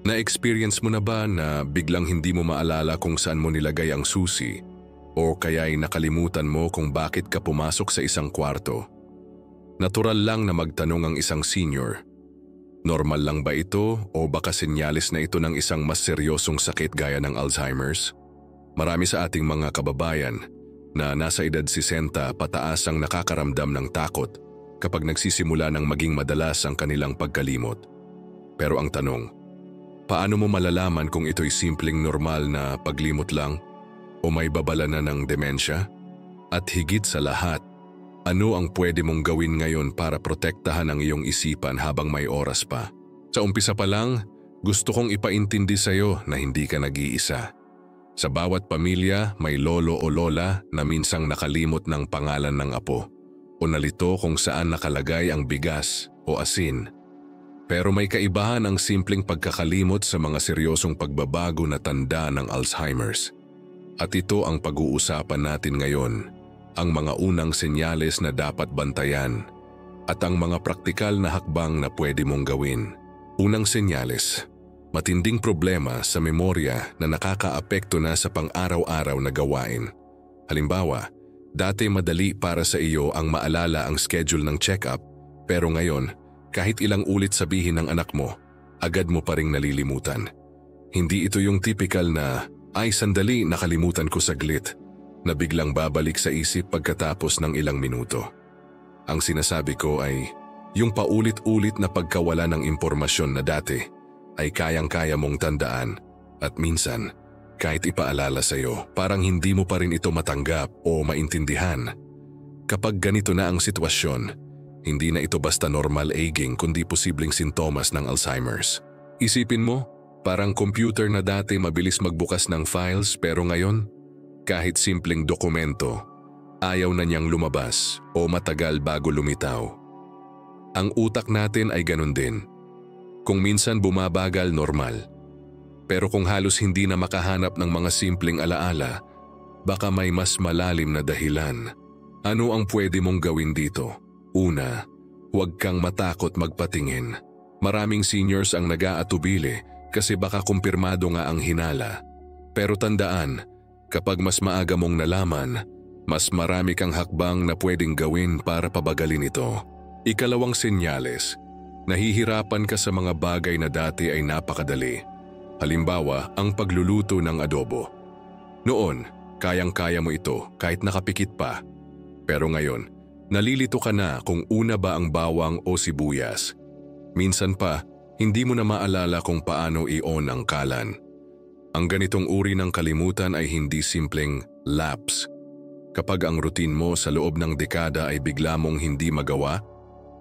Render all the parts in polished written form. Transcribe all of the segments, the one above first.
Na-experience mo na ba na biglang hindi mo maalala kung saan mo nilagay ang susi o kaya'y nakalimutan mo kung bakit ka pumasok sa isang kwarto? Natural lang na magtanong ang isang senior. Normal lang ba ito o baka senyales na ito ng isang mas seryosong sakit gaya ng Alzheimer's? Marami sa ating mga kababayan na nasa edad 60 pataas ang nakakaramdam ng takot kapag nagsisimula ng maging madalas ang kanilang pagkalimot. Pero ang tanong, paano mo malalaman kung ito'y simpleng normal na paglimot lang o may babala na ng demensya? At higit sa lahat, ano ang pwede mong gawin ngayon para protektahan ang iyong isipan habang may oras pa? Sa umpisa pa lang, gusto kong ipaintindi sa'yo na hindi ka nag-iisa. Sa bawat pamilya, may lolo o lola na minsang nakalimot ng pangalan ng apo o nalito kung saan nakalagay ang bigas o asin. Pero may kaibahan ang simpleng pagkakalimot sa mga seryosong pagbabago na tanda ng Alzheimer's. At ito ang pag-uusapan natin ngayon, ang mga unang senyales na dapat bantayan at ang mga praktikal na hakbang na pwede mong gawin. Unang senyales, matinding problema sa memorya na nakakaapekto na sa pang-araw-araw na gawain. Halimbawa, dati madali para sa iyo ang maalala ang schedule ng check-up, pero ngayon, kahit ilang ulit sabihin ng anak mo, agad mo pa ring nalilimutan. Hindi ito yung typical na, ay sandali nakalimutan ko saglit, na biglang babalik sa isip pagkatapos ng ilang minuto. Ang sinasabi ko ay, yung paulit-ulit na pagkawala ng impormasyon na dati ay kayang-kaya mong tandaan at minsan, kahit ipaalala sa'yo, parang hindi mo pa rin ito matanggap o maintindihan. Kapag ganito na ang sitwasyon, hindi na ito basta normal aging kundi posibleng sintomas ng Alzheimer's. Isipin mo, parang computer na dati mabilis magbukas ng files pero ngayon, kahit simpleng dokumento, ayaw na niyang lumabas o matagal bago lumitaw. Ang utak natin ay ganun din. Kung minsan bumabagal, normal. Pero kung halos hindi na makahanap ng mga simpleng alaala, baka may mas malalim na dahilan. Ano ang pwede mong gawin dito? Una, huwag kang matakot magpatingin. Maraming seniors ang nag-aatubili kasi baka kumpirmado nga ang hinala. Pero tandaan, kapag mas maaga mong nalaman, mas marami kang hakbang na pwedeng gawin para pabagalin ito. Ikalawang senyales, nahihirapan ka sa mga bagay na dati ay napakadali. Halimbawa, ang pagluluto ng adobo. Noon, kayang-kaya mo ito kahit nakapikit pa. Pero ngayon, nalilito ka na kung una ba ang bawang o sibuyas. Minsan pa, hindi mo na maalala kung paano i-on ang kalan. Ang ganitong uri ng kalimutan ay hindi simpleng lapse. Kapag ang routine mo sa loob ng dekada ay bigla mong hindi magawa,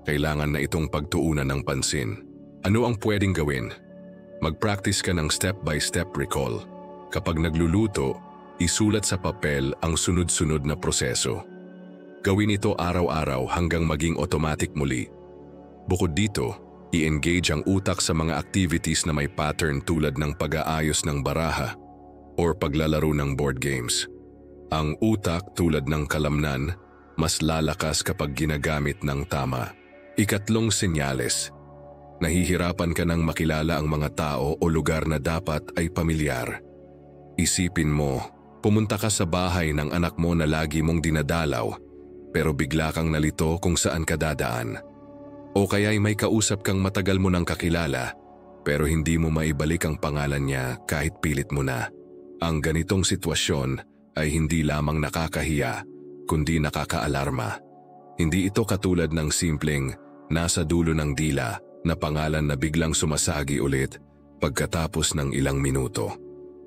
kailangan na itong pagtuunan ng pansin. Ano ang pwedeng gawin? Mag-practice ka ng step-by-step recall. Kapag nagluluto, isulat sa papel ang sunod-sunod na proseso. Gawin ito araw-araw hanggang maging automatic muli. Bukod dito, i-engage ang utak sa mga activities na may pattern tulad ng pag-aayos ng baraha or paglalaro ng board games. Ang utak tulad ng kalamnan, mas lalakas kapag ginagamit ng tama. Ikatlong senyales, nahihirapan ka ng makilala ang mga tao o lugar na dapat ay pamilyar. Isipin mo, pumunta ka sa bahay ng anak mo na lagi mong dinadalaw, pero bigla kang nalito kung saan ka dadaan. O kaya'y may kausap kang matagal mo nang kakilala, pero hindi mo maibalik ang pangalan niya kahit pilit mo na. Ang ganitong sitwasyon ay hindi lamang nakakahiya, kundi nakakaalarma. Hindi ito katulad ng simpleng nasa dulo ng dila na pangalan na biglang sumasagi ulit pagkatapos ng ilang minuto.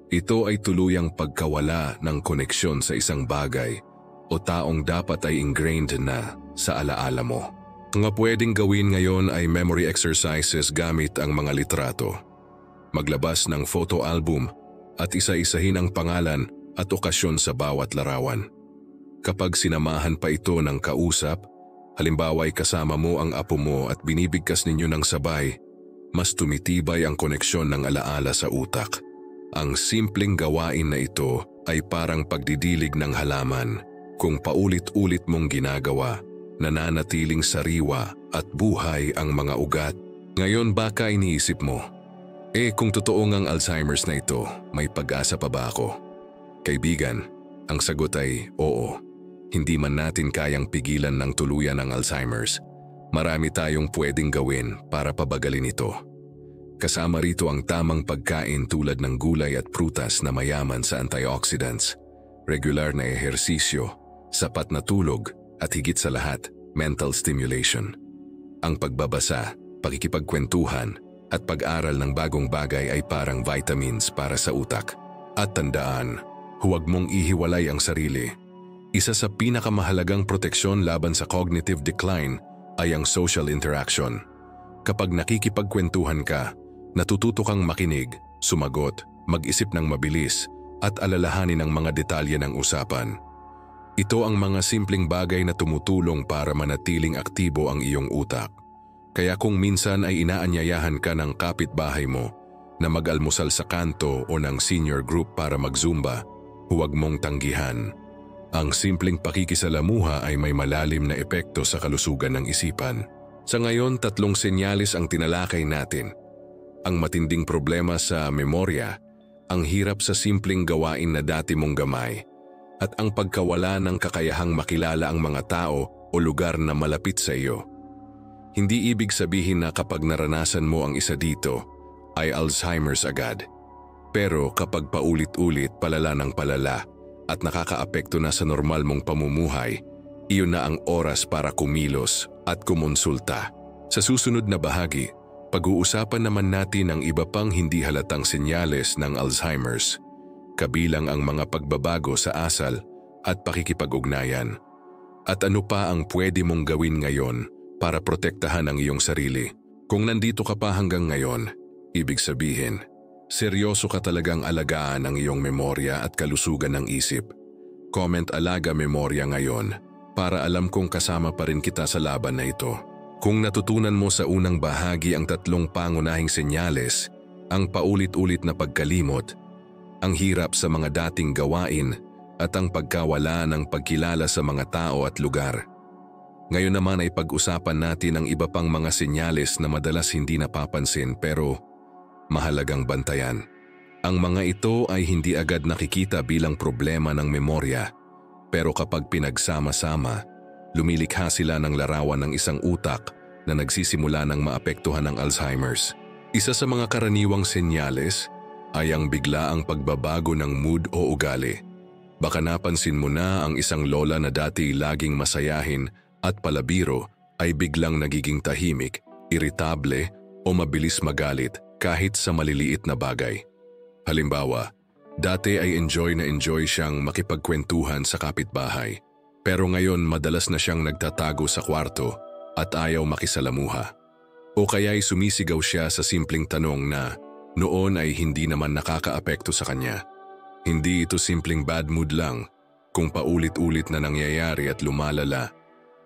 Ito ay tuluyang pagkawala ng koneksyon sa isang bagay o taong dapat ay ingrained na sa alaala mo. Ang pwedeng gawin ngayon ay memory exercises gamit ang mga litrato. Maglabas ng photo album at isa-isahin ang pangalan at okasyon sa bawat larawan. Kapag sinamahan pa ito ng kausap, halimbawa ay kasama mo ang apo mo at binibigkas ninyo ng sabay, mas tumitibay ang koneksyon ng alaala sa utak. Ang simpleng gawain na ito ay parang pagdidilig ng halaman. Kung paulit-ulit mong ginagawa, nananatiling sariwa at buhay ang mga ugat. Ngayon baka iniisip mo, kung totoo ngang Alzheimer's na ito, may pag-asa pa ba ako? Kaibigan, ang sagot ay oo. Hindi man natin kayang pigilan ng tuluyan ang Alzheimer's. Marami tayong pwedeng gawin para pabagalin ito. Kasama rito ang tamang pagkain tulad ng gulay at prutas na mayaman sa antioxidants, regular na ehersisyo, sapat na tulog at higit sa lahat, mental stimulation. Ang pagbabasa, pakikipagkwentuhan at pag-aral ng bagong bagay ay parang vitamins para sa utak. At tandaan, huwag mong ihiwalay ang sarili. Isa sa pinakamahalagang proteksyon laban sa cognitive decline ay ang social interaction. Kapag nakikipagkwentuhan ka, natututo kang makinig, sumagot, mag-isip ng mabilis, at alalahanin ang mga detalye ng usapan. Ito ang mga simpleng bagay na tumutulong para manatiling aktibo ang iyong utak. Kaya kung minsan ay inaanyayahan ka ng kapitbahay mo na mag-almusal sa kanto o ng senior group para mag-zumba, huwag mong tanggihan. Ang simpleng pakikisalamuha ay may malalim na epekto sa kalusugan ng isipan. Sa ngayon, 3 senyales ang tinalakay natin. Ang matinding problema sa memorya, ang hirap sa simpleng gawain na dati mong gamay, at ang pagkawala ng kakayahang makilala ang mga tao o lugar na malapit sa iyo. Hindi ibig sabihin na kapag naranasan mo ang isa dito, ay Alzheimer's agad. Pero kapag paulit-ulit palala ng palala, at nakakaapekto na sa normal mong pamumuhay, iyon na ang oras para kumilos at kumonsulta. Sa susunod na bahagi, pag-uusapan naman natin ang iba pang hindi halatang senyales ng Alzheimer's, kabilang ang mga pagbabago sa asal at pakikipag-ugnayan. At ano pa ang pwede mong gawin ngayon para protektahan ang iyong sarili. Kung nandito ka pa hanggang ngayon, ibig sabihin, seryoso ka talagang alagaan ang iyong memorya at kalusugan ng isip. Comment alaga memorya ngayon para alam kong kasama pa rin kita sa laban na ito. Kung natutunan mo sa unang bahagi ang 3 pangunahing senyales, ang paulit-ulit na pagkalimot, ang hirap sa mga dating gawain at ang pagkawala ng pagkilala sa mga tao at lugar. Ngayon naman ay pag-usapan natin ang iba pang mga senyales na madalas hindi napapansin pero mahalagang bantayan. Ang mga ito ay hindi agad nakikita bilang problema ng memorya, pero kapag pinagsama-sama, lumilikha sila ng larawan ng isang utak na nagsisimula ng maapektuhan ng Alzheimer's. Isa sa mga karaniwang senyales ay ang biglaang pagbabago ng mood o ugali. Baka napansin mo na ang isang lola na dati laging masayahin at palabiro ay biglang nagiging tahimik, iritable o mabilis magalit kahit sa maliliit na bagay. Halimbawa, dati ay enjoy siyang makipagkwentuhan sa kapitbahay, pero ngayon madalas na siyang nagtatago sa kwarto at ayaw makisalamuha. O kaya'y sumisigaw siya sa simpleng tanong na noon ay hindi naman nakakaapekto sa kanya. Hindi ito simpleng bad mood lang, kung paulit-ulit na nangyayari at lumalala.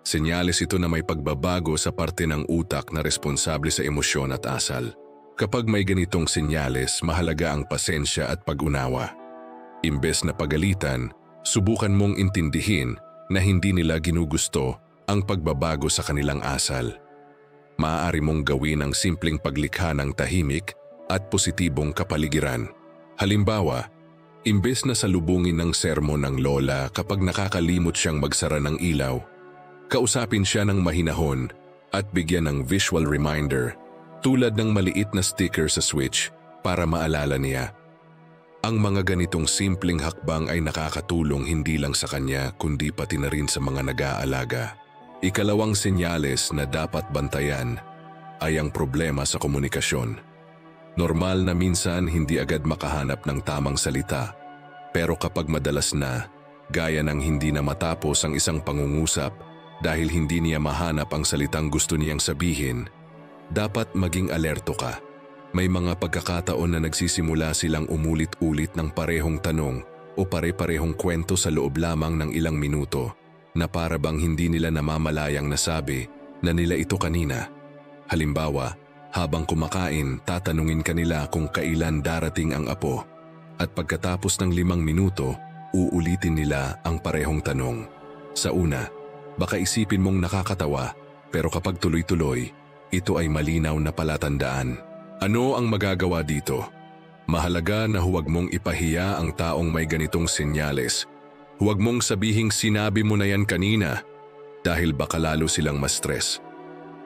Senyales ito na may pagbabago sa parte ng utak na responsable sa emosyon at asal. Kapag may ganitong senyales, mahalaga ang pasensya at pag-unawa. Imbes na pagalitan, subukan mong intindihin na hindi nila ginugusto ang pagbabago sa kanilang asal. Maaari mong gawin ang simpleng paglikha ng tahimik at positibong kapaligiran. Halimbawa, imbes na salubungin ng sermon ng lola kapag nakakalimot siyang magsara ng ilaw, kausapin siya ng mahinahon at bigyan ng visual reminder tulad ng maliit na sticker sa switch para maalala niya. Ang mga ganitong simpleng hakbang ay nakakatulong hindi lang sa kanya kundi pati na rin sa mga nag-aalaga. Ikalawang senyales na dapat bantayan ay ang problema sa komunikasyon. Normal na minsan hindi agad makahanap ng tamang salita, pero kapag madalas na, gaya ng hindi na matapos ang isang pangungusap dahil hindi niya mahanap ang salitang gusto niyang sabihin, dapat maging alerto ka. May mga pagkakataon na nagsisimula silang umulit-ulit ng parehong tanong o pare-parehong kwento sa loob lamang ng ilang minuto na para bang hindi nila namamalayang nasabi na nila ito kanina. Halimbawa, habang kumakain, tatanungin kanila kung kailan darating ang apo at pagkatapos ng 5 minuto, uulitin nila ang parehong tanong. Sa una, Baka isipin mong nakakatawa, pero kapag tuloy-tuloy, ito ay malinaw na palatandaan. Ano ang magagawa dito? Mahalaga na huwag mong ipahiya ang taong may ganitong senyales. Huwag mong sabihing sinabi mo na yan kanina dahil baka lalo silang ma-stress.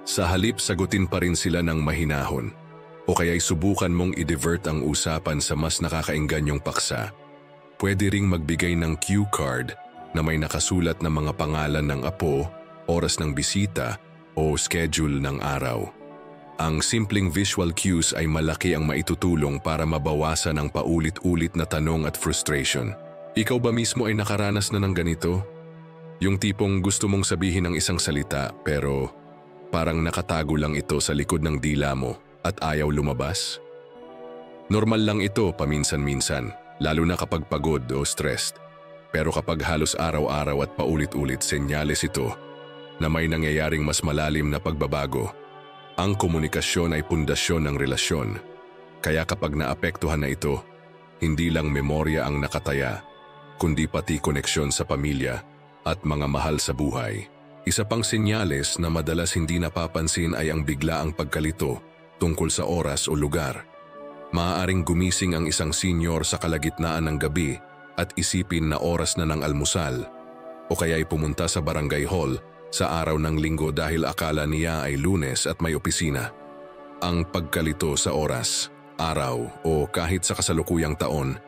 Sa halip, sagutin pa rin sila ng mahinahon o kaya'y subukan mong i-divert ang usapan sa mas nakakaingganyong paksa. Pwede ring magbigay ng cue card na may nakasulat na mga pangalan ng apo, oras ng bisita o schedule ng araw. Ang simpleng visual cues ay malaki ang maitutulong para mabawasan ang paulit-ulit na tanong at frustration. Ikaw ba mismo ay nakaranas na ng ganito? Yung tipong gusto mong sabihin ng isang salita pero parang nakatago lang ito sa likod ng dila mo at ayaw lumabas? Normal lang ito paminsan-minsan, lalo na kapag pagod o stressed. Pero kapag halos araw-araw at paulit-ulit, senyales ito na may nangyayaring mas malalim na pagbabago. Ang komunikasyon ay pundasyon ng relasyon. Kaya kapag naapektuhan na ito, hindi lang memorya ang nakataya, kundi pati koneksyon sa pamilya at mga mahal sa buhay. Isa pang senyales na madalas hindi napapansin ay ang biglaang pagkalito tungkol sa oras o lugar. Maaaring gumising ang isang senior sa kalagitnaan ng gabi at isipin na oras na ng almusal o kaya'y pumunta sa barangay hall sa araw ng linggo dahil akala niya ay Lunes at may opisina. Ang pagkalito sa oras, araw o kahit sa kasalukuyang taon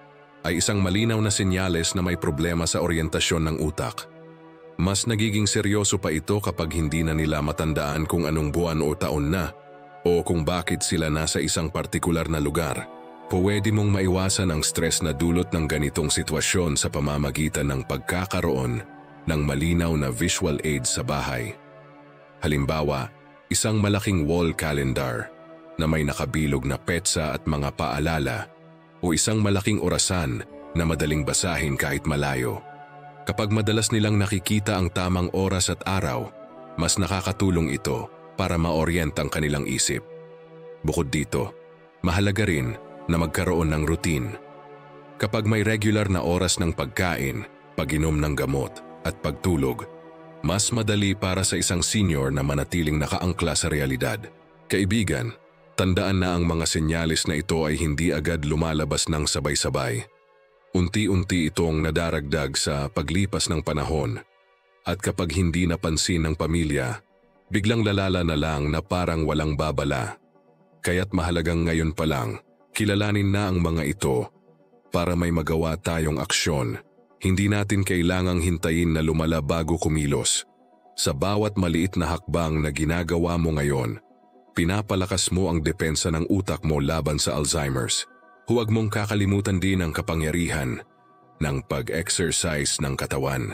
ay isang malinaw na senyales na may problema sa oryentasyon ng utak. Mas nagiging seryoso pa ito kapag hindi na nila matandaan kung anong buwan o taon na o kung bakit sila nasa isang partikular na lugar. Pwede mong maiwasan ang stress na dulot ng ganitong sitwasyon sa pamamagitan ng pagkakaroon ng malinaw na visual aids sa bahay. Halimbawa, isang malaking wall calendar na may nakabilog na petsa at mga paalala o isang malaking orasan na madaling basahin kahit malayo. Kapag madalas nilang nakikita ang tamang oras at araw, mas nakakatulong ito para maorient ang kanilang isip. Bukod dito, mahalaga rin na magkaroon ng routine. Kapag may regular na oras ng pagkain, pag-inom ng gamot at pagtulog, mas madali para sa isang senior na manatiling nakaangkla sa realidad. Kaibigan, tandaan na ang mga senyales na ito ay hindi agad lumalabas ng sabay-sabay. Unti-unti itong nadaragdag sa paglipas ng panahon at kapag hindi napansin ng pamilya, biglang lalala na lang na parang walang babala. Kaya't mahalagang ngayon pa lang, kilalanin na ang mga ito para may magawa tayong aksyon. Hindi natin kailangang hintayin na lumala bago kumilos. Sa bawat maliit na hakbang na ginagawa mo ngayon, pinapalakas mo ang depensa ng utak mo laban sa Alzheimer's. Huwag mong kakalimutan din ang kapangyarihan ng pag-exercise ng katawan.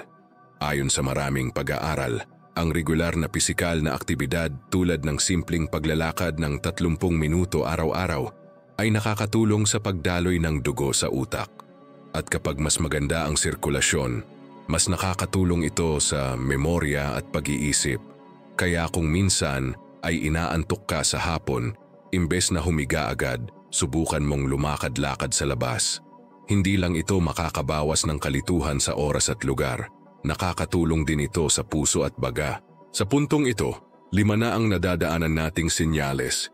Ayon sa maraming pag-aaral, ang regular na pisikal na aktibidad tulad ng simpleng paglalakad ng 30 minuto araw-araw ay nakakatulong sa pagdaloy ng dugo sa utak. At kapag mas maganda ang sirkulasyon, mas nakakatulong ito sa memorya at pag-iisip. Kaya kung minsan ay inaantok ka sa hapon, imbes na humiga agad, subukan mong lumakad-lakad sa labas. Hindi lang ito makakabawas ng kalituhan sa oras at lugar, nakakatulong din ito sa puso at baga. Sa puntong ito, 5 na ang nadadaanan nating senyales.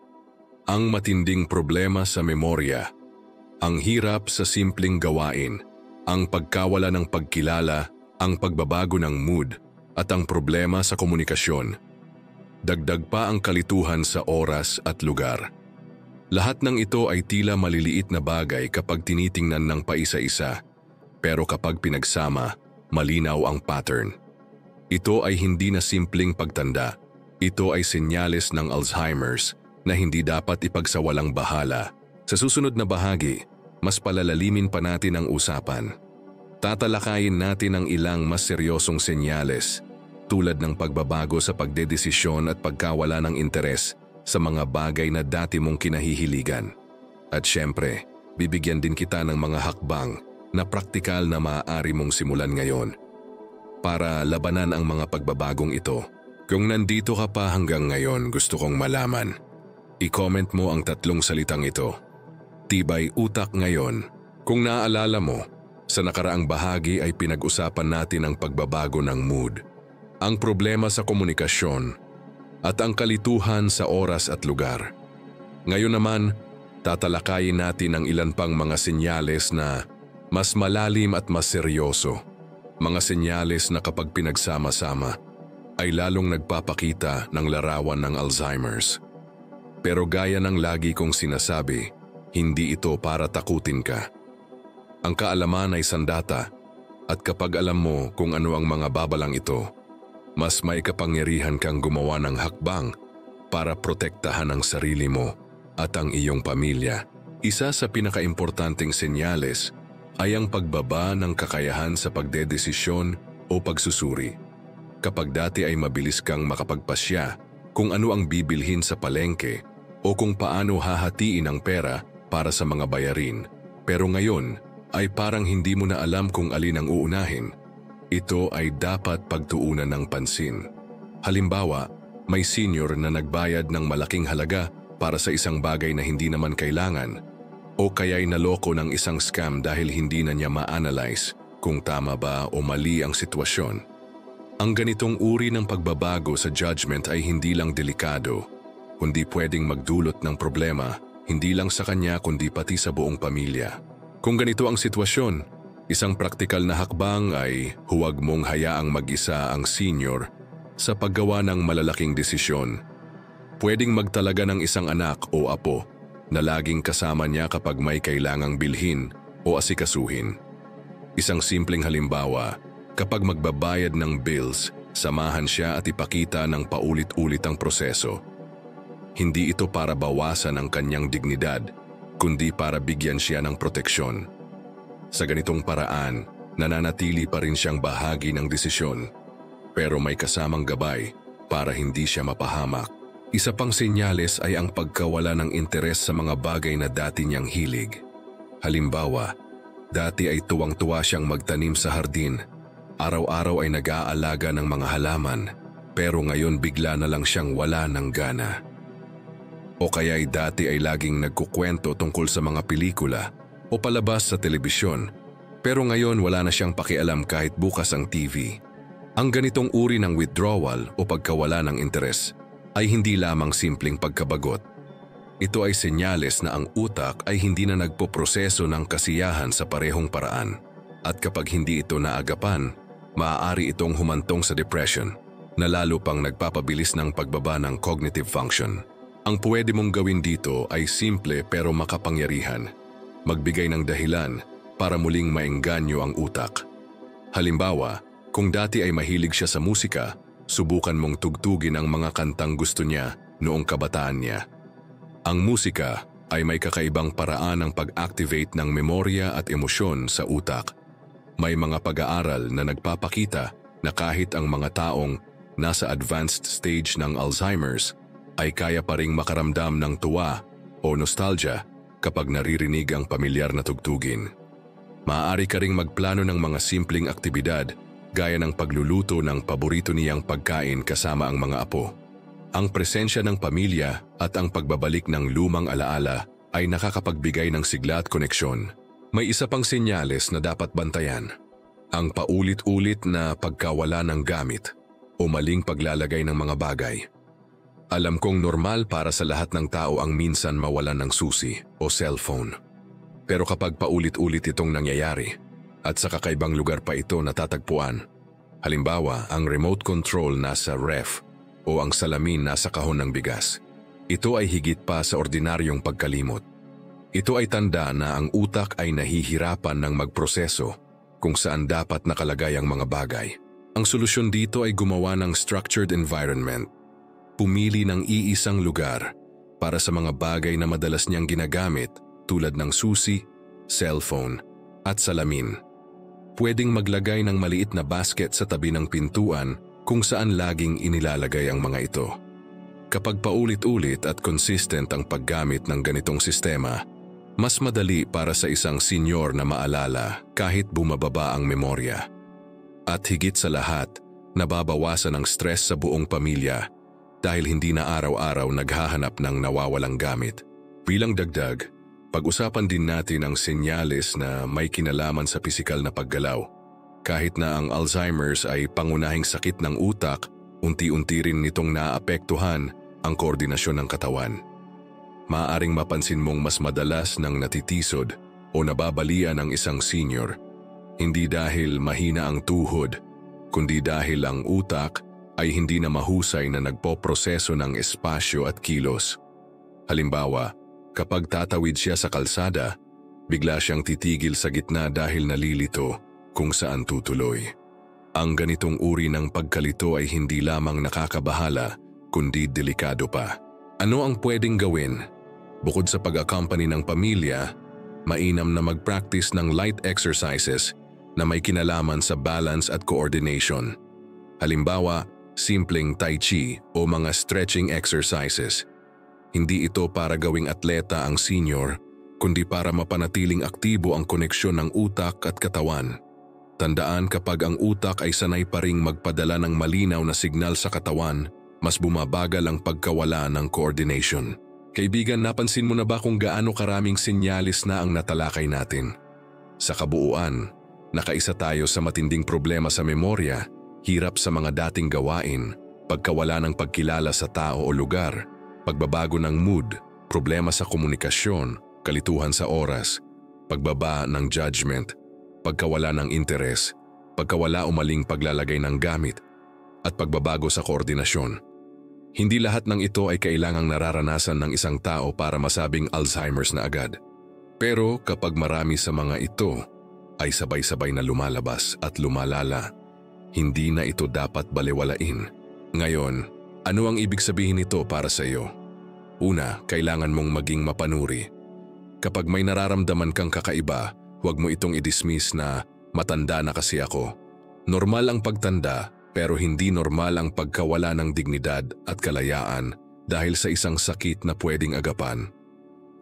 Ang matinding problema sa memorya, ang hirap sa simpleng gawain, ang pagkawala ng pagkilala, ang pagbabago ng mood, at ang problema sa komunikasyon. Dagdag pa ang kalituhan sa oras at lugar. Lahat ng ito ay tila maliliit na bagay kapag tinitingnan ng paisa-isa, pero kapag pinagsama, malinaw ang pattern. Ito ay hindi na simpleng pagtanda, ito ay senyales ng Alzheimer's na hindi dapat ipagsawalang bahala. Sa susunod na bahagi, mas palalalimin pa natin ang usapan. Tatalakayin natin ang ilang mas seryosong senyales tulad ng pagbabago sa pagdedesisyon at pagkawala ng interes sa mga bagay na dati mong kinahihiligan. At syempre, bibigyan din kita ng mga hakbang na praktikal na maaari mong simulan ngayon para labanan ang mga pagbabagong ito. Kung nandito ka pa hanggang ngayon, gusto kong malaman. I-comment mo ang 3 salitang ito. Tibay utak ngayon. Kung naaalala mo, sa nakaraang bahagi ay pinag-usapan natin ang pagbabago ng mood. ang problema sa komunikasyon, at ang kalituhan sa oras at lugar. Ngayon naman, tatalakayin natin ang ilan pang mga senyales na mas malalim at mas seryoso. Mga senyales na kapag pinagsama-sama ay lalong nagpapakita ng larawan ng Alzheimer's. Pero gaya ng lagi kong sinasabi, hindi ito para takutin ka. Ang kaalaman ay sandata, at kapag alam mo kung ano ang mga babalang ito, mas may kapangyarihan kang gumawa ng hakbang para protektahan ang sarili mo at ang iyong pamilya. Isa sa pinakaimportanteng senyales ay ang pagbaba ng kakayahan sa pagdedesisyon o pagsusuri. Kapag dati ay mabilis kang makapagpasya kung ano ang bibilhin sa palengke o kung paano hahatiin ang pera para sa mga bayarin, pero ngayon ay parang hindi mo na alam kung alin ang uunahin. Ito ay dapat pagtuunan ng pansin. Halimbawa, may senior na nagbayad ng malaking halaga para sa isang bagay na hindi naman kailangan, o kaya'y naloko ng isang scam dahil hindi na niya ma-analyze kung tama ba o mali ang sitwasyon. Ang ganitong uri ng pagbabago sa judgment ay hindi lang delikado, kundi pwedeng magdulot ng problema, hindi lang sa kanya kundi pati sa buong pamilya. Kung ganito ang sitwasyon, isang praktikal na hakbang ay huwag mong hayaang mag-isa ang senior sa paggawa ng malalaking desisyon. Pwedeng magtalaga ng isang anak o apo na laging kasama niya kapag may kailangang bilhin o asikasuhin. Isang simpleng halimbawa, kapag magbabayad ng bills, samahan siya at ipakita ng paulit-ulit ang proseso. Hindi ito para bawasan ang kanyang dignidad, kundi para bigyan siya ng proteksyon. Sa ganitong paraan, nananatili pa rin siyang bahagi ng desisyon, pero may kasamang gabay para hindi siya mapahamak. Isa pang senyales ay ang pagkawala ng interes sa mga bagay na dati niyang hilig. Halimbawa, dati ay tuwang-tuwa siyang magtanim sa hardin, araw-araw ay nag-aalaga ng mga halaman, pero ngayon bigla na lang siyang wala ng gana. O kaya'y dati ay laging nagkukwento tungkol sa mga pelikula o palabas sa telebisyon, pero ngayon wala na siyang pakialam kahit bukas ang TV. Ang ganitong uri ng withdrawal o pagkawala ng interes ay hindi lamang simpleng pagkabagot. Ito ay senyales na ang utak ay hindi na nagpoproseso ng kasiyahan sa parehong paraan. At kapag hindi ito naagapan, maaari itong humantong sa depression, na lalo pang nagpapabilis ng pagbaba ng cognitive function. Ang pwede mong gawin dito ay simple pero makapangyarihan. Magbigay ng dahilan para muling maengganyo ang utak. Halimbawa, kung dati ay mahilig siya sa musika, subukan mong tugtugin ang mga kantang gusto niya noong kabataan niya. Ang musika ay may kakaibang paraan ng pag-activate ng memorya at emosyon sa utak. May mga pag-aaral na nagpapakita na kahit ang mga taong nasa advanced stage ng Alzheimer's ay kaya pa ring makaramdam ng tuwa o nostalgia kapag naririnig ang pamilyar na tugtugin. Maaari ka ring magplano ng mga simpleng aktibidad gaya ng pagluluto ng paborito niyang pagkain kasama ang mga apo. Ang presensya ng pamilya at ang pagbabalik ng lumang alaala ay nakakapagbigay ng sigla at koneksyon. May isa pang senyales na dapat bantayan. Ang paulit-ulit na pagkawala ng gamit o maling paglalagay ng mga bagay. Alam kong normal para sa lahat ng tao ang minsan mawalan ng susi o cellphone. Pero kapag paulit-ulit itong nangyayari at sa kakaibang lugar pa ito natatagpuan, halimbawa ang remote control nasa ref o ang salamin nasa kahon ng bigas, ito ay higit pa sa ordinaryong pagkalimot. Ito ay tanda na ang utak ay nahihirapan ng magproseso kung saan dapat nakalagay ang mga bagay. Ang solusyon dito ay gumawa ng structured environment. Pumili ng iisang lugar para sa mga bagay na madalas niyang ginagamit tulad ng susi, cellphone, at salamin. Pwedeng maglagay ng maliit na basket sa tabi ng pintuan kung saan laging inilalagay ang mga ito. Kapag paulit-ulit at consistent ang paggamit ng ganitong sistema, mas madali para sa isang senyor na maalala kahit bumababa ang memorya. At higit sa lahat, nababawasan ang stress sa buong pamilya dahil hindi na araw-araw naghahanap ng nawawalang gamit. Bilang dagdag, pag-usapan din natin ang senyales na may kinalaman sa pisikal na paggalaw. Kahit na ang Alzheimer's ay pangunahing sakit ng utak, unti-unti rin nitong naapektuhan ang koordinasyon ng katawan. Maaaring mapansin mong mas madalas nang natitisod o nababalian ang isang senior, hindi dahil mahina ang tuhod, kundi dahil ang utak ay hindi na mahusay na nagpoproseso ng espasyo at kilos. Halimbawa, kapag tatawid siya sa kalsada, bigla siyang titigil sa gitna dahil nalilito kung saan tutuloy. Ang ganitong uri ng pagkalito ay hindi lamang nakakabahala, kundi delikado pa. Ano ang pwedeng gawin? Bukod sa pag-accompany ng pamilya, mainam na mag-practice ng light exercises na may kinalaman sa balance at coordination. Halimbawa, simpleng tai chi o mga stretching exercises. Hindi ito para gawing atleta ang senior, kundi para mapanatiling aktibo ang koneksyon ng utak at katawan. Tandaan, kapag ang utak ay sanay pa ring magpadala ng malinaw na signal sa katawan, mas bumabagal ang pagkawala ng coordination. Kaibigan, napansin mo na ba kung gaano karaming sinyalis na ang natalakay natin? Sa kabuuan, nakaisa tayo sa matinding problema sa memorya, hirap sa mga dating gawain, pagkawala ng pagkilala sa tao o lugar, pagbabago ng mood, problema sa komunikasyon, kalituhan sa oras, pagbaba ng judgment, pagkawala ng interes, pagkawala o maling paglalagay ng gamit, at pagbabago sa koordinasyon. Hindi lahat ng ito ay kailangang nararanasan ng isang tao para masabing Alzheimer's na agad. Pero kapag marami sa mga ito ay sabay-sabay na lumalabas at lumalala, hindi na ito dapat balewalain. Ngayon, ano ang ibig sabihin nito para sa iyo? Una, kailangan mong maging mapanuri. Kapag may nararamdaman kang kakaiba, huwag mo itong i-dismiss na matanda na kasi ako. Normal ang pagtanda, pero hindi normal ang pagkawala ng dignidad at kalayaan dahil sa isang sakit na pwedeng agapan.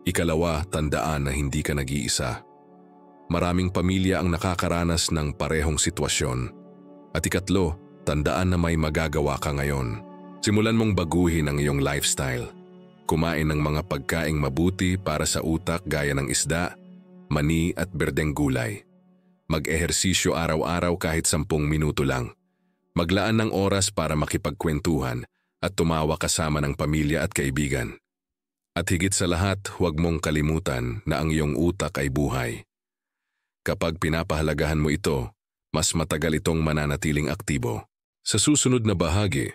Ikalawa, tandaan na hindi ka nag-iisa. Maraming pamilya ang nakakaranas ng parehong sitwasyon. At ikatlo, tandaan na may magagawa ka ngayon. Simulan mong baguhin ang iyong lifestyle. Kumain ng mga pagkaing mabuti para sa utak gaya ng isda, mani at berdeng gulay. Mag-ehersisyo araw-araw kahit 10 minuto lang. Maglaan ng oras para makipagkwentuhan at tumawa kasama ng pamilya at kaibigan. At higit sa lahat, huwag mong kalimutan na ang iyong utak ay buhay. Kapag pinapahalagahan mo ito, mas matagal itong mananatiling aktibo. Sa susunod na bahagi,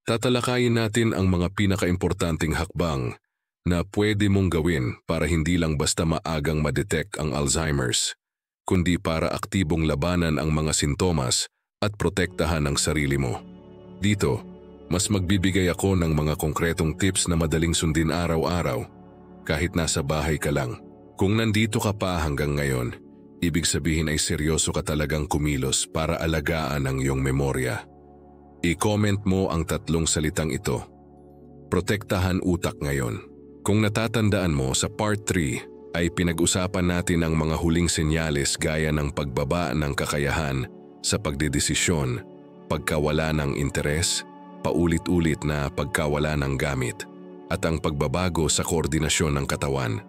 tatalakayin natin ang mga pinakaimportanteng hakbang na pwede mong gawin para hindi lang basta maagang ma-detect ang Alzheimer's, kundi para aktibong labanan ang mga sintomas at protektahan ang sarili mo. Dito, mas magbibigay ako ng mga konkretong tips na madaling sundin araw-araw kahit nasa bahay ka lang. Kung nandito ka pa hanggang ngayon, ibig sabihin ay seryoso ka talagang kumilos para alagaan ang iyong memorya. I-comment mo ang 3 salitang ito. Protektahan utak ngayon. Kung natatandaan mo, sa part 3 ay pinag-usapan natin ang mga huling senyales gaya ng pagbaba ng kakayahan sa pagdedesisyon, pagkawala ng interes, paulit-ulit na pagkawala ng gamit, at ang pagbabago sa koordinasyon ng katawan.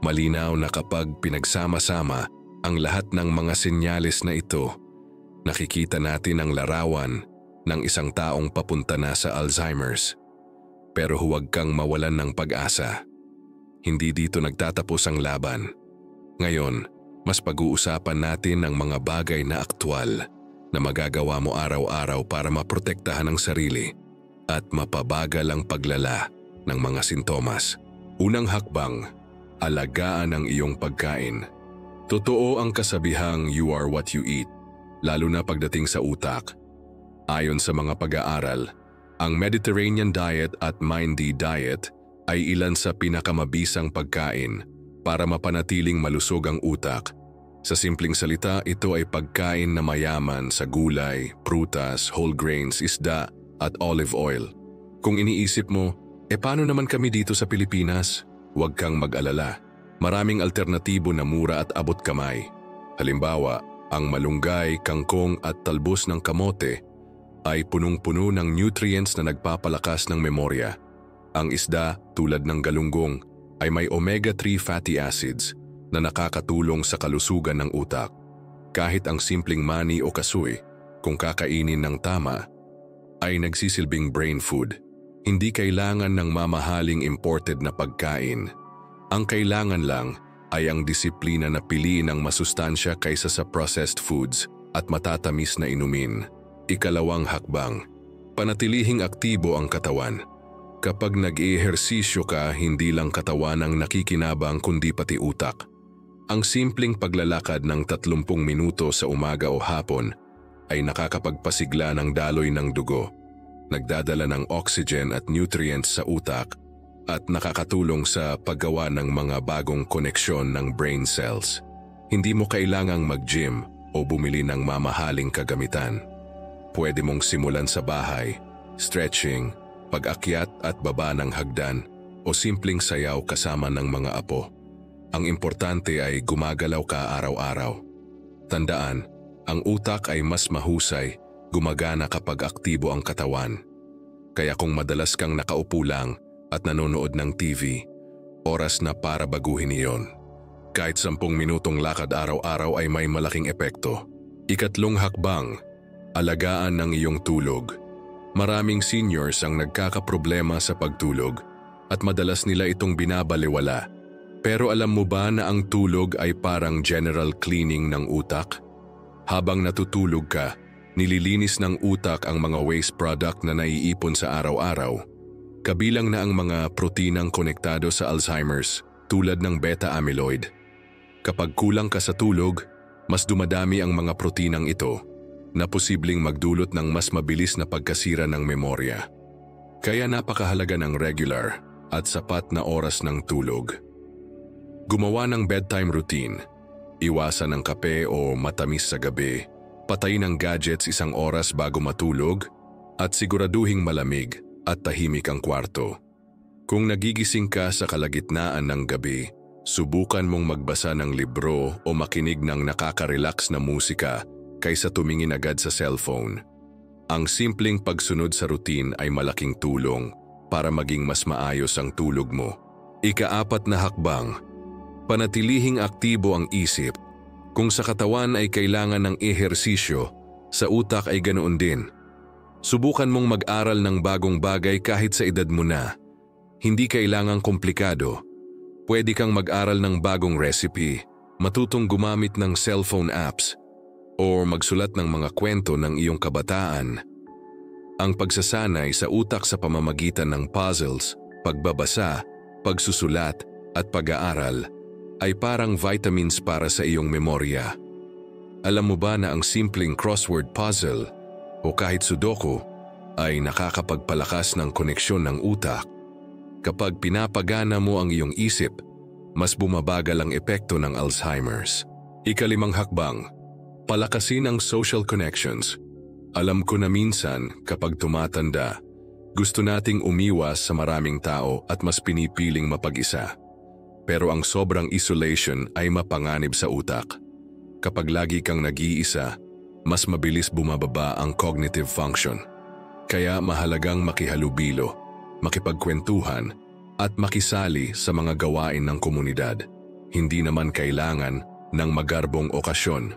Malinaw na kapag pinagsama-sama ang lahat ng mga senyales na ito, nakikita natin ang larawan ng isang taong papunta na sa Alzheimer's. Pero huwag kang mawalan ng pag-asa. Hindi dito nagtatapos ang laban. Ngayon, mas pag-uusapan natin ang mga bagay na aktwal na magagawa mo araw-araw para maprotektahan ang sarili at mapabagal ang paglala ng mga sintomas. Unang hakbang, alagaan ang iyong pagkain. Totoo ang kasabihang you are what you eat, lalo na pagdating sa utak. Ayon sa mga pag-aaral, ang Mediterranean diet at Mindy diet ay ilan sa pinakamabisang pagkain para mapanatiling malusog ang utak. Sa simpleng salita, ito ay pagkain na mayaman sa gulay, prutas, whole grains, isda at olive oil. Kung iniisip mo, paano naman kami dito sa Pilipinas? Huwag kang mag-alala. Maraming alternatibo na mura at abot kamay. Halimbawa, ang malunggay, kangkong at talbos ng kamote ay punong-puno ng nutrients na nagpapalakas ng memorya. Ang isda, tulad ng galunggong, ay may omega-3 fatty acids na nakakatulong sa kalusugan ng utak. Kahit ang simpleng mani o kasoy, kung kakainin ng tama, ay nagsisilbing brain food. Hindi kailangan ng mamahaling imported na pagkain. Ang kailangan lang ay ang disiplina na piliin ang masustansya kaysa sa processed foods at matatamis na inumin. Ikalawang hakbang, panatilihing aktibo ang katawan. Kapag nag-ehersisyo ka, hindi lang katawan ang nakikinabang kundi pati utak. Ang simpleng paglalakad ng 30 minuto sa umaga o hapon ay nakakapagpasigla ng daloy ng dugo, nagdadala ng oxygen at nutrients sa utak at nakakatulong sa paggawa ng mga bagong koneksyon ng brain cells. Hindi mo kailangang mag-gym o bumili ng mamahaling kagamitan. Pwede mong simulan sa bahay, stretching, pag-akyat at baba ng hagdan o simpleng sayaw kasama ng mga apo. Ang importante ay gumagalaw ka araw-araw. Tandaan, ang utak ay mas mahusay, gumagana kapag aktibo ang katawan. Kaya kung madalas kang nakaupo lang at nanonood ng TV, oras na para baguhin iyon. Kahit 10 minutong lakad araw-araw ay may malaking epekto. Ikatlong hakbang, alagaan ng iyong tulog. Maraming seniors ang nagkakaproblema sa pagtulog at madalas nila itong binabaliwala. Pero alam mo ba na ang tulog ay parang general cleaning ng utak? Habang natutulog ka, nililinis ng utak ang mga waste product na naiipon sa araw-araw. Kabilang na ang mga proteinang konektado sa Alzheimer's tulad ng beta-amyloid. Kapag kulang ka sa tulog, mas dumadami ang mga proteinang ito na posibleng magdulot ng mas mabilis na pagkasira ng memorya. Kaya napakahalaga ng regular at sapat na oras ng tulog. Gumawa ng bedtime routine, iwasan ng kape o matamis sa gabi, patayin ng gadgets 1 oras bago matulog, at siguraduhing malamig at tahimik ang kwarto. Kung nagigising ka sa kalagitnaan ng gabi, subukan mong magbasa ng libro o makinig ng nakaka-relax na musika kaysa tumingin agad sa cellphone. Ang simpleng pagsunod sa routine ay malaking tulong para maging mas maayos ang tulog mo. Ika-4 na hakbang, panatilihing aktibo ang isip. Kung sa katawan ay kailangan ng ehersisyo, sa utak ay ganoon din. Subukan mong mag-aral ng bagong bagay kahit sa edad mo na. Hindi kailangang komplikado. Pwede kang mag-aral ng bagong recipe, matutong gumamit ng cellphone apps, o magsulat ng mga kwento ng iyong kabataan. Ang pagsasanay sa utak sa pamamagitan ng puzzles, pagbabasa, pagsusulat, at pag-aaral ay parang vitamins para sa iyong memorya. Alam mo ba na ang simpleng crossword puzzle o kahit sudoku ay nakakapagpalakas ng koneksyon ng utak? Kapag pinapagana mo ang iyong isip, mas bumabagal ang epekto ng Alzheimer's. Ika-5 hakbang, palakasin ang social connections. Alam ko na minsan kapag tumatanda, gusto nating umiwas sa maraming tao at mas pinipiling mapag-isa. Pero ang sobrang isolation ay mapanganib sa utak. Kapag lagi kang nag-iisa, mas mabilis bumababa ang cognitive function. Kaya mahalagang makihalubilo, makipagkwentuhan, at makisali sa mga gawain ng komunidad. Hindi naman kailangan ng magarbong okasyon.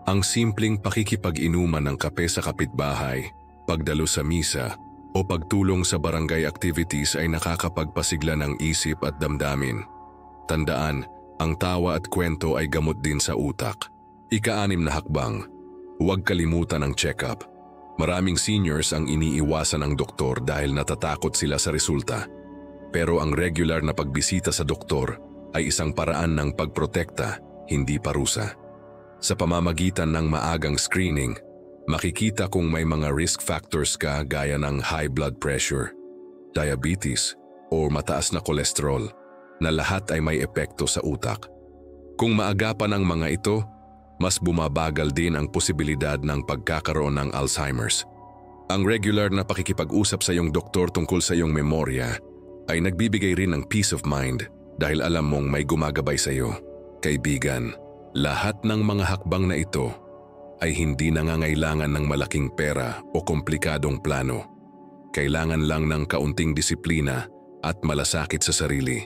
Ang simpleng pakikipag-inuman ng kape sa kapitbahay, pagdalo sa misa, o pagtulong sa barangay activities ay nakakapagpasigla ng isip at damdamin. Tandaan, ang tawa at kwento ay gamot din sa utak. Ika-6 na hakbang, huwag kalimutan ang check-up. Maraming seniors ang iniiwasan ng doktor dahil natatakot sila sa resulta. Pero ang regular na pagbisita sa doktor ay isang paraan ng pagprotekta, hindi parusa. Sa pamamagitan ng maagang screening, makikita kung may mga risk factors ka gaya ng high blood pressure, diabetes, o mataas na kolesterol, na lahat ay may epekto sa utak. Kung maagapan ang mga ito, mas bumabagal din ang posibilidad ng pagkakaroon ng Alzheimer's. Ang regular na pakikipag-usap sa iyong doktor tungkol sa iyong memorya ay nagbibigay rin ng peace of mind dahil alam mong may gumagabay sa iyo. Kaibigan, lahat ng mga hakbang na ito ay hindi nangangailangan ng malaking pera o komplikadong plano. Kailangan lang ng kaunting disiplina at malasakit sa sarili.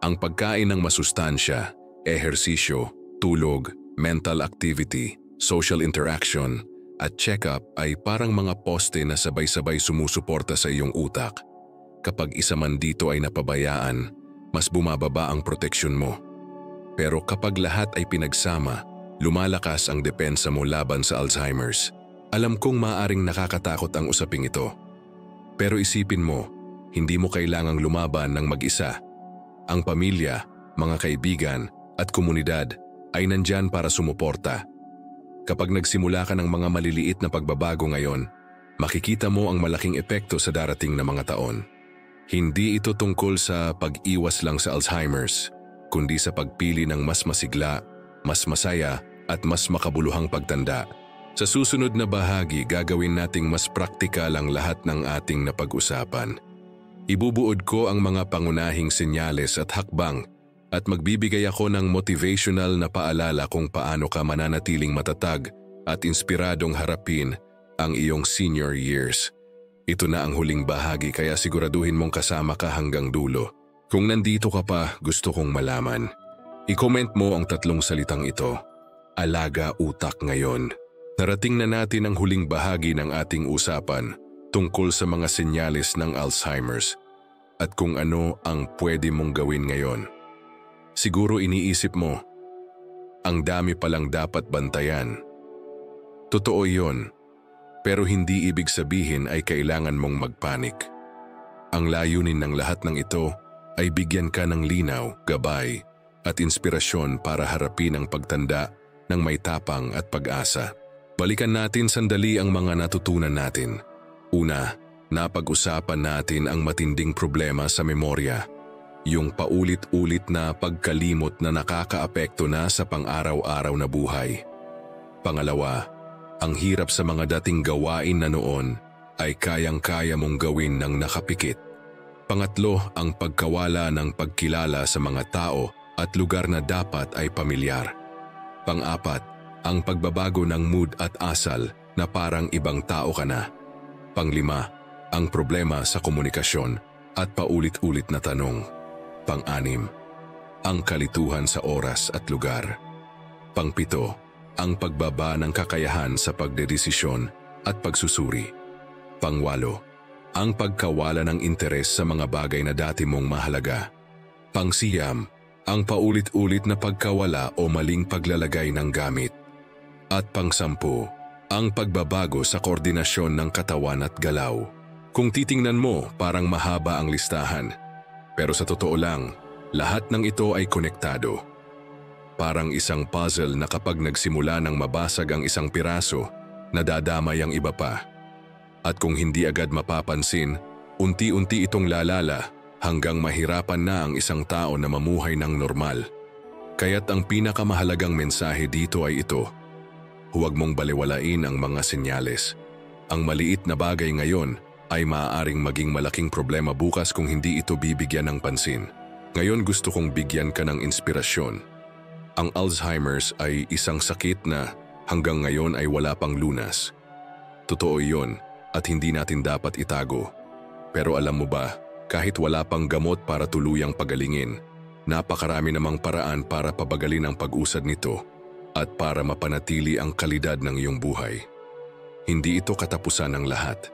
Ang pagkain ng masustansya, ehersisyo, tulog, mental activity, social interaction, at check-up ay parang mga poste na sabay-sabay sumusuporta sa iyong utak. Kapag isa man dito ay napabayaan, mas bumababa ang proteksyon mo. Pero kapag lahat ay pinagsama, lumalakas ang depensa mo laban sa Alzheimer's. Alam kong maaaring nakakatakot ang usaping ito. Pero isipin mo, hindi mo kailangang lumaban ng mag-isa. Ang pamilya, mga kaibigan, at komunidad ay nandyan para sumuporta. Kapag nagsimula ka ng mga maliliit na pagbabago ngayon, makikita mo ang malaking epekto sa darating na mga taon. Hindi ito tungkol sa pag-iwas lang sa Alzheimer's, kundi sa pagpili ng mas masigla, mas masaya, at mas makabuluhang pagtanda. Sa susunod na bahagi, gagawin nating mas praktikal ang lahat ng ating napag-usapan. Ibubuod ko ang mga pangunahing senyales at hakbang at magbibigay ako ng motivational na paalala kung paano ka mananatiling matatag at inspiradong harapin ang iyong senior years. Ito na ang huling bahagi kaya siguraduhin mong kasama ka hanggang dulo. Kung nandito ka pa, gusto kong malaman. I-comment mo ang 3 salitang ito. Alaga utak ngayon. Narating na natin ang huling bahagi ng ating usapan tungkol sa mga senyales ng Alzheimer's at kung ano ang pwede mong gawin ngayon. Siguro iniisip mo, ang dami palang dapat bantayan. Totoo iyon, pero hindi ibig sabihin ay kailangan mong magpanik. Ang layunin ng lahat ng ito ay bigyan ka ng linaw, gabay at inspirasyon para harapin ang pagtanda ng may tapang at pag-asa. Balikan natin sandali ang mga natutunan natin. Una, napag-usapan natin ang matinding problema sa memorya. Yung paulit-ulit na pagkalimot na nakakaapekto na sa pang-araw-araw na buhay. Pangalawa, ang hirap sa mga dating gawain na noon ay kayang-kaya mong gawin ng nakapikit. Pangatlo, ang pagkawala ng pagkilala sa mga tao at lugar na dapat ay pamilyar. Pang-apat, ang pagbabago ng mood at asal na parang ibang tao ka na. Panglima, ang problema sa komunikasyon at paulit-ulit na tanong. Pang-anim, ang kalituhan sa oras at lugar. Pang-pito, ang pagbaba ng kakayahan sa pagdedesisyon at pagsusuri. Pang-walo, ang pagkawala ng interes sa mga bagay na dati mong mahalaga. Pang-siyam, ang paulit-ulit na pagkawala o maling paglalagay ng gamit. At pang-sampu, ang pagbabago sa koordinasyon ng katawan at galaw. Kung titingnan mo, parang mahaba ang listahan. Pero sa totoo lang, lahat ng ito ay konektado. Parang isang puzzle na kapag nagsimula ng mabasag ang isang piraso, nadadamay ang iba pa. At kung hindi agad mapapansin, unti-unti itong lalala hanggang mahirapan na ang isang tao na mamuhay ng normal. Kaya't ang pinakamahalagang mensahe dito ay ito. Huwag mong baliwalain ang mga senyales. Ang maliit na bagay ngayon ay maaaring maging malaking problema bukas kung hindi ito bibigyan ng pansin. Ngayon gusto kong bigyan ka ng inspirasyon. Ang Alzheimer's ay isang sakit na hanggang ngayon ay wala pang lunas. Totoo iyon at hindi natin dapat itago. Pero alam mo ba, kahit wala pang gamot para tuluyang pagalingin, napakarami namang paraan para pabagalin ang pag-usad nito at para mapanatili ang kalidad ng iyong buhay. Hindi ito katapusan ng lahat.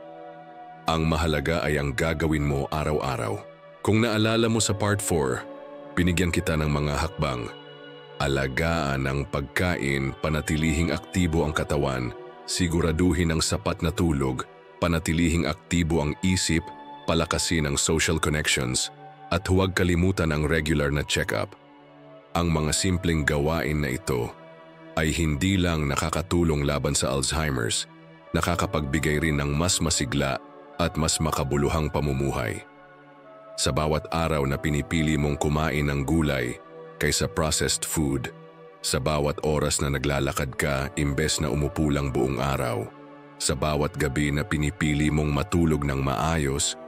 Ang mahalaga ay ang gagawin mo araw-araw. Kung naalala mo sa part 4, binigyan kita ng mga hakbang. Alagaan ang pagkain, panatilihing aktibo ang katawan, siguraduhin ang sapat na tulog, panatilihing aktibo ang isip, palakasin ang social connections, at huwag kalimutan ang regular na check-up. Ang mga simpleng gawain na ito ay hindi lang nakakatulong laban sa Alzheimer's, nakakapagbigay rin ng mas masigla at mas makabuluhang pamumuhay. Sa bawat araw na pinipili mong kumain ng gulay kaysa processed food, sa bawat oras na naglalakad ka imbes na umupo lang buong araw, sa bawat gabi na pinipili mong matulog ng maayos,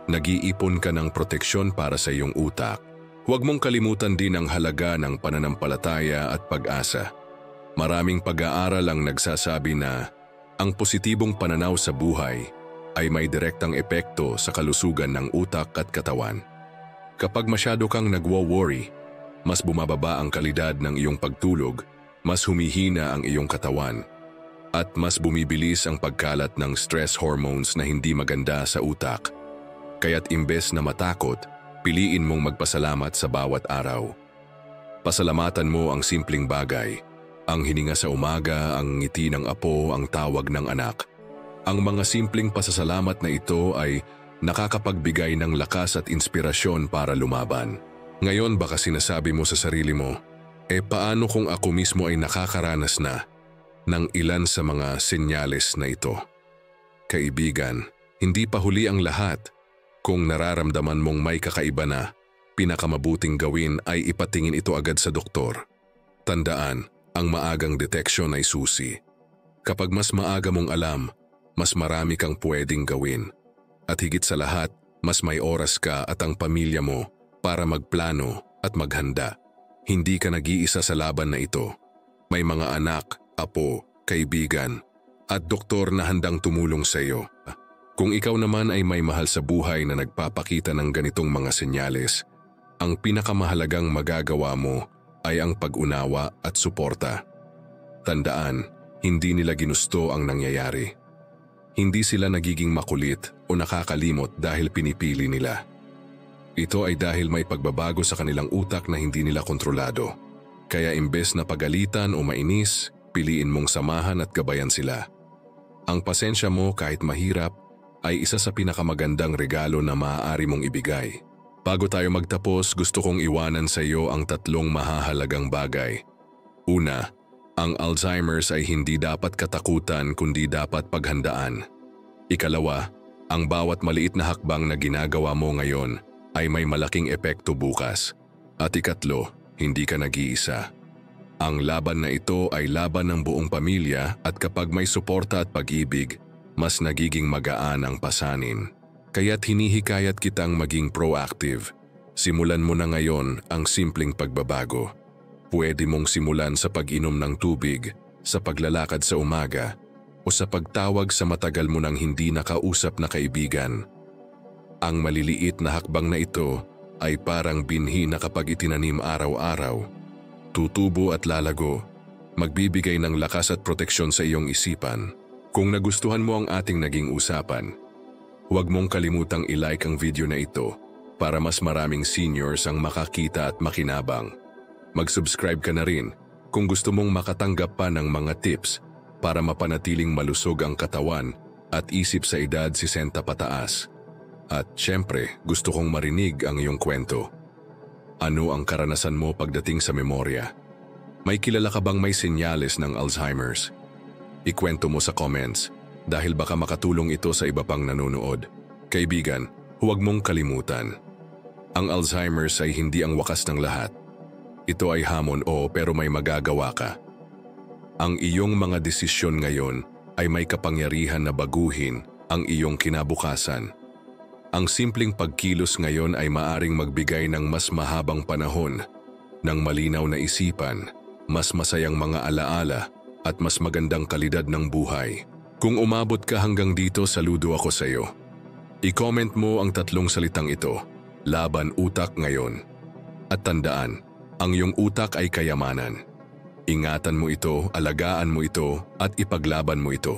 nag-iipon ka ng proteksyon para sa iyong utak. Huwag mong kalimutan din ang halaga ng pananampalataya at pag-asa. Maraming pag-aaral ang nagsasabi na ang positibong pananaw sa buhay ay may direktang epekto sa kalusugan ng utak at katawan. Kapag masyado kang nagwo-worry, mas bumababa ang kalidad ng iyong pagtulog, mas humihina ang iyong katawan, At mas bumibilis ang pagkalat ng stress hormones na hindi maganda sa utak. Kaya't imbes na matakot, piliin mong magpasalamat sa bawat araw. Pasalamatan mo ang simpleng bagay, ang hininga sa umaga, ang ngiti ng apo, ang tawag ng anak. Ang mga simpleng pasasalamat na ito ay nakakapagbigay ng lakas at inspirasyon para lumaban. Ngayon baka sinasabi mo sa sarili mo, paano kung ako mismo ay nakakaranas na ng ilan sa mga senyales na ito? Kaibigan, hindi pa huli ang lahat. Kung nararamdaman mong may kakaiba na, pinakamabuting gawin ay ipatingin ito agad sa doktor. Tandaan, ang maagang deteksyon ay susi. Kapag mas maaga mong alam, mas marami kang pwedeng gawin. At higit sa lahat, mas may oras ka at ang pamilya mo para magplano at maghanda. Hindi ka nag-iisa sa laban na ito. May mga anak, apo, kaibigan, at doktor na handang tumulong sa iyo. Kung ikaw naman ay may mahal sa buhay na nagpapakita ng ganitong mga senyales, ang pinakamahalagang magagawa mo ay ang pag-unawa at suporta. Tandaan, hindi nila ginusto ang nangyayari. Hindi sila nagiging makulit o nakakalimot dahil pinipili nila. Ito ay dahil may pagbabago sa kanilang utak na hindi nila kontrolado. Kaya imbes na pagalitan o mainis, piliin mong samahan at gabayan sila. Ang pasensya mo kahit mahirap ay isa sa pinakamagandang regalo na maaari mong ibigay. Bago tayo magtapos, gusto kong iwanan sa iyo ang 3 mahahalagang bagay. Una, ang Alzheimer's ay hindi dapat katakutan kundi dapat paghandaan. Ikalawa, ang bawat maliit na hakbang na ginagawa mo ngayon ay may malaking epekto bukas. At ikatlo, hindi ka nag-iisa. Ang laban na ito ay laban ng buong pamilya at kapag may suporta at pag-ibig, mas nagiging magaan ang pasanin. Kaya't hinihikayat kitang maging proactive. Simulan mo na ngayon ang simpleng pagbabago. Pwede mong simulan sa pag-inom ng tubig, sa paglalakad sa umaga, o sa pagtawag sa matagal mo nang hindi nakausap na kaibigan. Ang maliliit na hakbang na ito ay parang binhi na kapag itinanim araw-araw, tutubo at lalago, magbibigay ng lakas at proteksyon sa iyong isipan. Kung nagustuhan mo ang ating naging usapan, huwag mong kalimutang i-like ang video na ito para mas maraming seniors ang makakita at makinabang. Mag-subscribe ka na rin kung gusto mong makatanggap pa ng mga tips para mapanatiling malusog ang katawan at isip sa edad 60 pataas. At syempre, gusto kong marinig ang iyong kwento. Ano ang karanasan mo pagdating sa memorya? May kilala ka bang may senyales ng Alzheimer's? Ikwento mo sa comments dahil baka makatulong ito sa iba pang nanonood. Kaibigan, huwag mong kalimutan. Ang Alzheimer's ay hindi ang wakas ng lahat. Ito ay hamon pero may magagawa ka. Ang iyong mga desisyon ngayon ay may kapangyarihan na baguhin ang iyong kinabukasan. Ang simpleng pagkilos ngayon ay maaring magbigay ng mas mahabang panahon, ng malinaw na isipan, mas masayang mga alaala at mas magandang kalidad ng buhay. Kung umabot ka hanggang dito, saludo ako sa iyo. I-comment mo ang 3 salitang ito, laban utak ngayon. At tandaan, ang iyong utak ay kayamanan. Ingatan mo ito, alagaan mo ito, at ipaglaban mo ito.